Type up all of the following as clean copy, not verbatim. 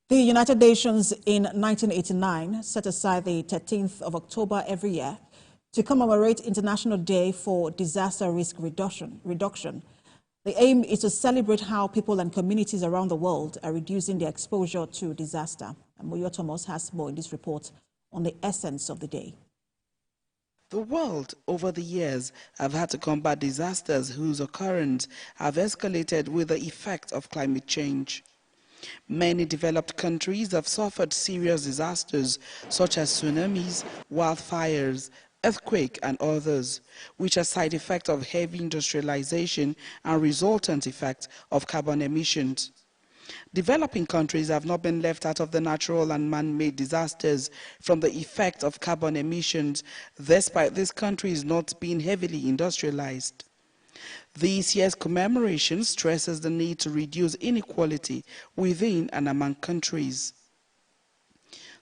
The United Nations in 1989 set aside the 13th of October every year to commemorate International Day for Disaster Risk Reduction. The aim is to celebrate how people and communities around the world are reducing their exposure to disaster. And Moyo Thomas has more in this report on the essence of the day. The world, over the years, have had to combat disasters whose occurrence have escalated with the effect of climate change. Many developed countries have suffered serious disasters such as tsunamis, wildfires, earthquake and others, which are side effects of heavy industrialization and resultant effects of carbon emissions. Developing countries have not been left out of the natural and man-made disasters from the effect of carbon emissions, despite these countries not being heavily industrialized. This year's commemoration stresses the need to reduce inequality within and among countries.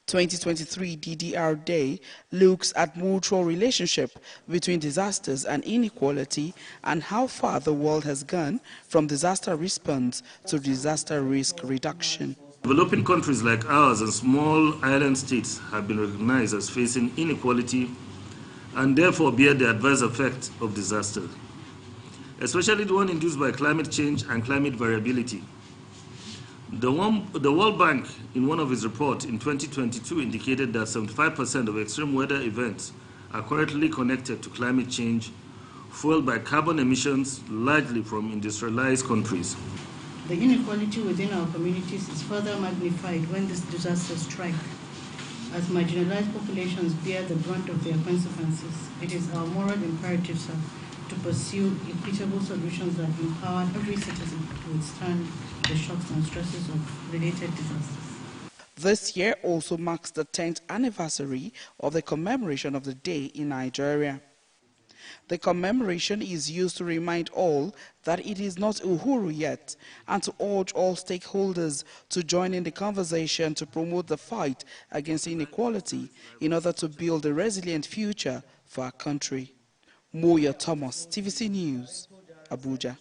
2023 DDR Day looks at mutual relationship between disasters and inequality and how far the world has gone from disaster response to disaster risk reduction. Developing countries like ours and small island states have been recognized as facing inequality and therefore bear the adverse effect of disaster, especially the one induced by climate change and climate variability. The World Bank, in one of its reports in 2022, indicated that 75% of extreme weather events are currently connected to climate change, fueled by carbon emissions, largely from industrialized countries. The inequality within our communities is further magnified when these disasters strike. As marginalized populations bear the brunt of their consequences, it is our moral imperative, sir, to pursue equitable solutions that empower every citizen to withstand the shocks and stresses of related disasters. This year also marks the 10th anniversary of the commemoration of the day in Nigeria. The commemoration is used to remind all that it is not Uhuru yet and to urge all stakeholders to join in the conversation to promote the fight against inequality in order to build a resilient future for our country. Moyo Thomas, TVC News, Abuja.